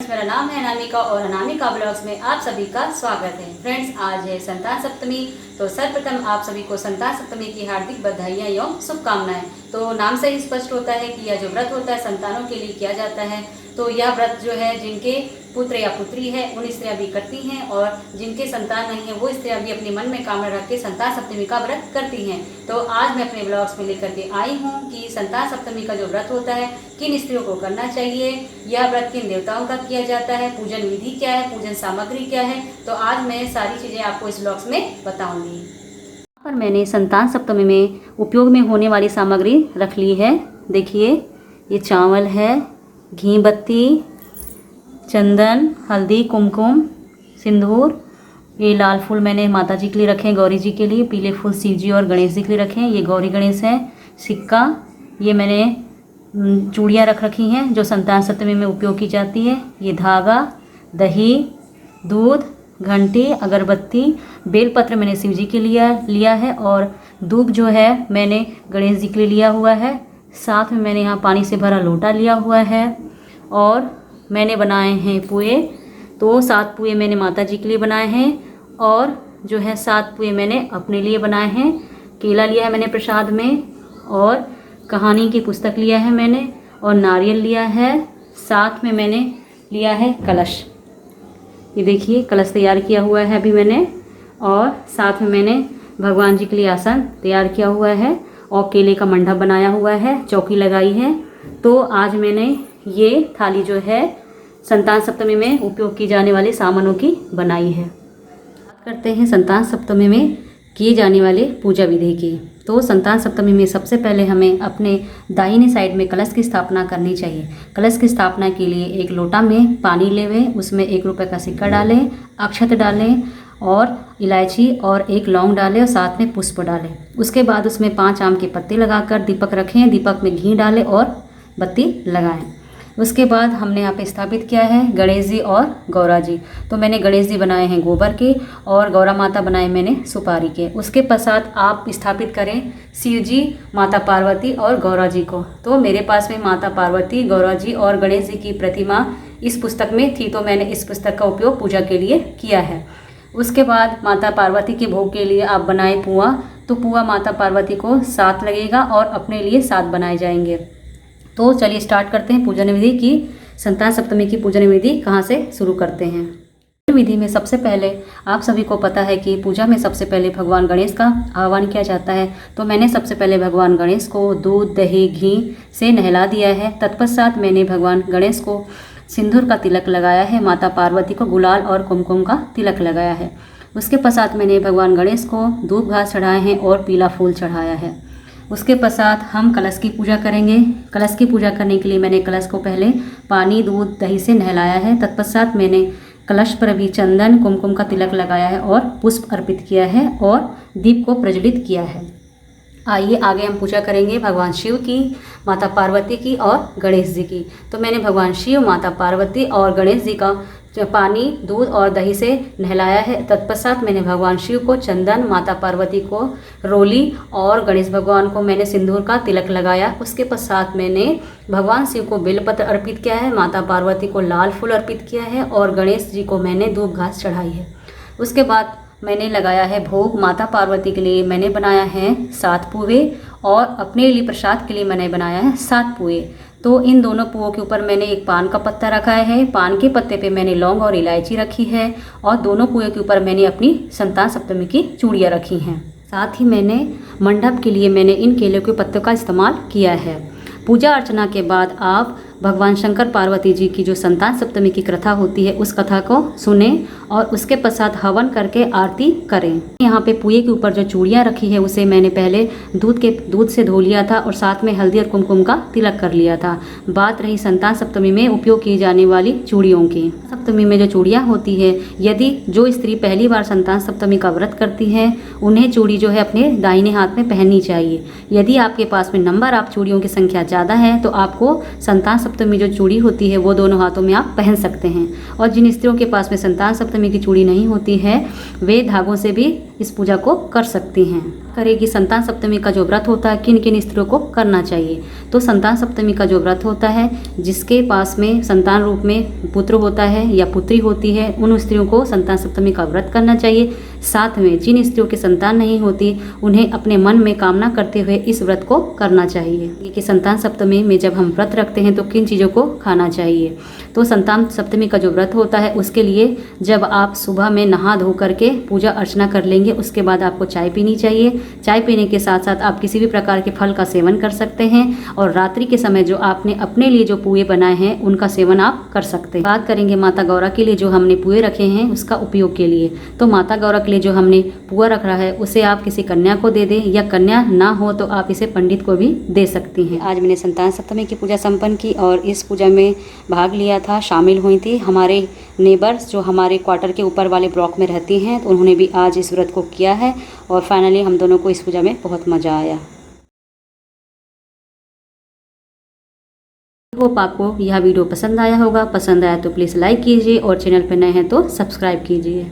Friends, मेरा नाम है अनामिका और अनामिका ब्लॉग्स में आप सभी का स्वागत है। फ्रेंड्स, आज है संतान सप्तमी। तो सर्वप्रथम आप सभी को संतान सप्तमी की हार्दिक बधाइयाँ एवं शुभकामनाएं। तो नाम से ही स्पष्ट होता है कि यह जो व्रत होता है संतानों के लिए किया जाता है। तो यह व्रत जो है जिनके पुत्र या पुत्री है उन स्त्रियां भी करती हैं, और जिनके संतान नहीं है वो स्त्रियां भी अपने मन में कामना रख के संतान सप्तमी का व्रत करती हैं। तो आज मैं अपने ब्लॉग्स में लेकर के आई हूँ कि संतान सप्तमी का जो व्रत होता है किन स्त्रियों को करना चाहिए, यह व्रत किन देवताओं का किया जाता है, पूजन विधि क्या है, पूजन सामग्री क्या है। तो आज मैं सारी चीज़ें आपको इस ब्लॉग्स में बताऊँगी। यहाँ पर मैंने संतान सप्तमी में उपयोग में होने वाली सामग्री रख ली है। देखिए, ये चावल है, घी बत्ती, चंदन, हल्दी, कुमकुम, सिंदूर। ये लाल फूल मैंने माता जी के लिए रखे हैं, गौरी जी के लिए। पीले फूल शिव जी और गणेश जी के लिए रखे हैं, ये गौरी गणेश हैं। सिक्का, ये मैंने चूड़ियाँ रख रखी हैं जो संतान सप्तमी में उपयोग की जाती है। ये धागा, दही, दूध, घंटी, अगरबत्ती, बेलपत्र मैंने शिव जी के लिए लिया है, और धूप जो है मैंने गणेश जी के लिए लिया हुआ है। साथ में मैंने यहाँ पानी से भरा लोटा लिया हुआ है, और मैंने बनाए हैं पुए। तो 7 पुए मैंने माता जी के लिए बनाए हैं, और जो है 7 पुए मैंने अपने लिए बनाए हैं। केला लिया है मैंने प्रसाद में, और कहानी की पुस्तक लिया है मैंने, और नारियल लिया है। साथ में मैंने लिया है कलश। ये देखिए, कलश तैयार किया हुआ है अभी मैंने, और साथ में मैंने भगवान जी के लिए आसन तैयार किया हुआ है, और केले का मंडप बनाया हुआ है, चौकी लगाई है। तो आज मैंने ये थाली जो है संतान सप्तमी में उपयोग की जाने वाले सामानों की बनाई है। बात करते हैं संतान सप्तमी में किए जाने वाले पूजा विधि की। तो संतान सप्तमी में सबसे पहले हमें अपने दाहिने साइड में कलश की स्थापना करनी चाहिए। कलश की स्थापना के लिए एक लोटा में पानी लेवें, उसमें 1 रुपये का सिक्का डालें, अक्षत डालें, और इलायची और 1 लौंग डालें, और साथ में पुष्प डालें। उसके बाद उसमें 5 आम के पत्ते लगाकर दीपक रखें, दीपक में घी डालें और बत्ती लगाएं। उसके बाद हमने यहाँ पे स्थापित किया है गणेश जी और गौरा जी। तो मैंने गणेश जी बनाए हैं गोबर के, और गौरा माता बनाए मैंने सुपारी के। उसके पश्चात आप स्थापित करें शिव जी, माता पार्वती और गौरा जी को। तो मेरे पास में माता पार्वती, गौरा जी और गणेश जी की प्रतिमा इस पुस्तक में थी, तो मैंने इस पुस्तक का उपयोग पूजा के लिए किया है। उसके बाद माता पार्वती के भोग के लिए आप बनाए पुआ। तो पुआ माता पार्वती को 7 लगेगा, और अपने लिए 7 बनाए जाएंगे। तो चलिए स्टार्ट करते हैं पूजन विधि की। संतान सप्तमी की पूजन विधि कहाँ से शुरू करते हैं। पूजन विधि में सबसे पहले आप सभी को पता है कि पूजा में सबसे पहले भगवान गणेश का आह्वान किया जाता है। तो मैंने सबसे पहले भगवान गणेश को दूध, दही, घी से नहला दिया है। तत्पश्चात मैंने भगवान गणेश को सिंदूर का तिलक लगाया है, माता पार्वती को गुलाल और कुमकुम का तिलक लगाया है। उसके पश्चात मैंने भगवान गणेश को धूप घास चढ़ाए हैं और पीला फूल चढ़ाया है। उसके पश्चात हम कलश की पूजा करेंगे। कलश की पूजा करने के लिए मैंने कलश को पहले पानी, दूध, दही से नहलाया है। तत्पश्चात मैंने कलश पर भी चंदन, कुमकुम का तिलक लगाया है और पुष्प अर्पित किया है, और दीप को प्रज्वलित किया है। आइए आगे हम पूजा करेंगे भगवान शिव की, माता पार्वती की और गणेश जी की। तो मैंने भगवान शिव, माता पार्वती और गणेश जी का पानी, दूध और दही से नहलाया है। तत्पश्चात मैंने भगवान शिव को चंदन, माता पार्वती को रोली और गणेश भगवान को मैंने सिंदूर का तिलक लगाया। उसके पश्चात मैंने भगवान शिव को बेलपत्र अर्पित किया है, माता पार्वती को लाल फूल अर्पित किया है, और गणेश जी को मैंने धूप घास चढ़ाई है। उसके बाद मैंने लगाया है भोग। माता पार्वती के लिए मैंने बनाया है 7 पुए, और अपने लिए प्रसाद के लिए मैंने बनाया है 7 पुए। तो इन दोनों पुओं के ऊपर मैंने एक पान का पत्ता रखा है। पान के पत्ते पे मैंने लौंग और इलायची रखी है, और दोनों पुए के ऊपर मैंने अपनी संतान सप्तमी की चूड़ियाँ रखी हैं। साथ ही मैंने मंडप के लिए मैंने इन केले के पत्तों का इस्तेमाल किया है। पूजा अर्चना के बाद आप भगवान शंकर पार्वती जी की जो संतान सप्तमी की कथा होती है उस कथा को सुने, और उसके पश्चात हवन करके आरती करें। यहाँ पे पुए के ऊपर जो चूड़ियाँ रखी है उसे मैंने पहले दूध से धो लिया था, और साथ में हल्दी और कुमकुम का तिलक कर लिया था। बात रही संतान सप्तमी में उपयोग की जाने वाली चूड़ियों की। सप्तमी में जो चूड़ियाँ होती है, यदि जो स्त्री पहली बार संतान सप्तमी का व्रत करती है उन्हें चूड़ी जो है अपने दाहिने हाथ में पहननी चाहिए। यदि आपके पास में नंबर आप चूड़ियों की संख्या ज़्यादा है तो आपको संतान सप्तमी जो चूड़ी होती है वो दोनों हाथों में आप पहन सकते हैं। और जिन स्त्रियों के पास में संतान सप्तमी की चूड़ी नहीं होती है वे धागों से भी इस पूजा को कर सकती हैं। करेगी संतान सप्तमी का जो व्रत होता है किन किन स्त्रियों को करना चाहिए। तो संतान सप्तमी का जो व्रत होता है, जिसके पास में संतान रूप में पुत्र होता है या पुत्री होती है, उन स्त्रियों को संतान सप्तमी का व्रत करना चाहिए। साथ में जिन स्त्रियों की संतान नहीं होती, उन्हें अपने मन में कामना करते हुए इस व्रत को करना चाहिए कि संतान सप्तमी में जब हम व्रत रखते हैं तो किन चीज़ों को खाना चाहिए। तो संतान सप्तमी का जो व्रत होता है, उसके लिए जब आप सुबह में नहा धो करके पूजा अर्चना कर लेंगे, उसके बाद आपको चाय पीनी चाहिए। चाय पीने के साथ साथ आप किसी भी प्रकार के फल का सेवन कर सकते हैं और रात्रि के समय जो आपने अपने लिए जो पुए बनाए हैं उनका सेवन आप कर सकते हैं। बात करेंगे माता गौरा के लिए जो हमने पुए रखे हैं उसका उपयोग के लिए। तो माता गौरा के लिए जो हमने पुआ रख रहा है उसे आप किसी कन्या को दे दें, या कन्या ना हो तो आप इसे पंडित को भी दे सकती हैं। आज मैंने संतान सप्तमी की पूजा संपन्न की और इस पूजा में भाग लिया था, शामिल हुई थी। हमारे नेबर्स जो हमारे क्वार्टर के ऊपर वाले ब्लॉक में रहती हैं, तो उन्होंने भी आज इस व्रत को किया है और फाइनली हम दोनों को इस पूजा में बहुत मज़ा आया। होप आपको यह वीडियो पसंद आया होगा। पसंद आया तो प्लीज़ लाइक कीजिए और चैनल पर नए हैं तो सब्सक्राइब कीजिए।